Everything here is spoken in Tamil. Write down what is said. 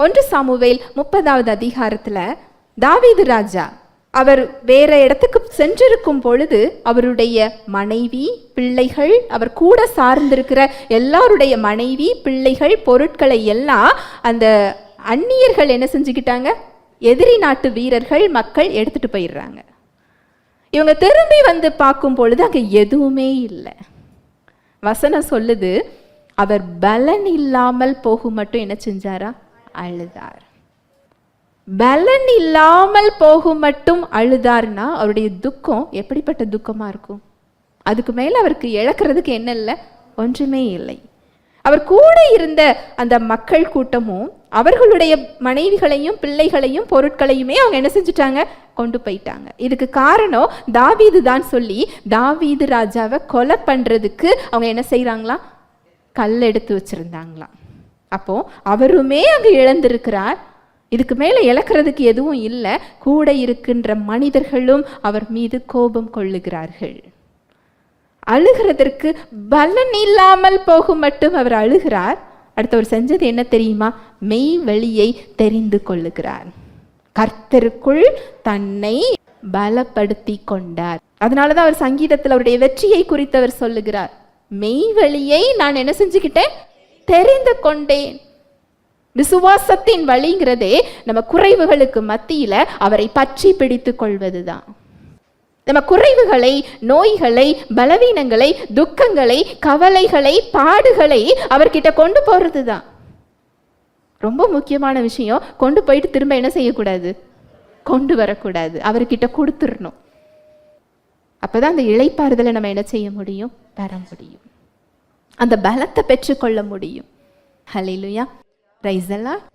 1 சாமுவேல் 30வது அதிகாரத்தில் தாவீது ராஜா அவர் வேற இடத்துக்கு சென்றிருக்கும் பொழுது அவருடைய மனைவி பிள்ளைகள், அவர் கூட சார்ந்திருக்கிற எல்லாருடைய மனைவி பிள்ளைகள் பொருட்களை எல்லாம் அந்த அந்நியர்கள் என்ன செஞ்சுக்கிட்டாங்க, எதிரி நாட்டு வீரர்கள் மக்கள் எடுத்துட்டு போயிடுறாங்க. இவங்க திரும்பி வந்து பார்க்கும் பொழுது அங்கே எதுவுமே இல்லை. வசனம் சொல்லுது, அவர் பலன் இல்லாமல் போகும் மட்டும் என்ன செஞ்சாரா, அழுதார். பலன் இல்லாமல் போகும் மட்டும் அழுதார்னா அவருடைய துக்கம் எப்படிப்பட்ட துக்கமா இருக்கும்? அதுக்கு மேல அவருக்கு இழக்கிறதுக்கு என்ன இல்லை, ஒன்றுமே இல்லை. அவர் கூட இருந்த அந்த மக்கள் கூட்டமும் அவர்களுடைய மனைவிகளையும் பிள்ளைகளையும் பொருட்களையுமே அவங்க என்ன செஞ்சுட்டாங்க, கொண்டு போயிட்டாங்க. இதுக்கு காரணம் தாவீது தான் சொல்லி தாவீது ராஜாவை கொலை பண்றதுக்கு அவங்க என்ன செய்யறாங்களாம், கல் எடுத்து வச்சிருந்தாங்களாம். அப்போ அவருமே அங்கு இழந்திருக்கிறார். இதுக்கு மேலே இழக்கிறதுக்கு எதுவும் இல்லை. கூட இருக்கின்ற மனிதர்களும் அவர் மீது கோபம் கொள்ளுகிறார்கள். அழுகிறதற்கு பலன் இல்லாமல் போகும் மட்டும் அவர் அழுகிறார். அடுத்தவர் செஞ்சது என்ன தெரியுமா, மெய் வழியை தெரிந்து கொள்ளுகிறார். கர்த்தருக்குள் தன்னை பலப்படுத்தி கொண்டார். அதனாலதான் அவர் சங்கீதத்தில் அவருடைய வெற்றியை குறித்து அவர் சொல்லுகிறார், மெய் வழியை நான் என்ன செஞ்சுக்கிட்டேன், தெரிந்து கொண்டேன். விசுவாசத்தின் வழிங்கிறதே நம்ம குறைவுகளுக்கு மத்தியில அவரை பற்றி பிடித்து கொள்வதுதான். நம்ம குறைவுகளை, நோய்களை, பலவீனங்களை, துக்கங்களை, கவலைகளை, பாடுகளை அவர்கிட்ட கொண்டு போறது தான் ரொம்ப முக்கியமான விஷயம். கொண்டு போயிட்டு திரும்ப என்ன செய்யக்கூடாது, கொண்டு வரக்கூடாது, அவர்கிட்ட கொடுத்துடணும். அப்பதான் அந்த இளைப்பாறுதலை நம்ம என்ன செய்ய முடியும், பெற முடியும், அந்த பலத்தை பெற்றுக்கொள்ள முடியும். ஹல்லேலூயா, பிரைஸ் தி லார்ட்.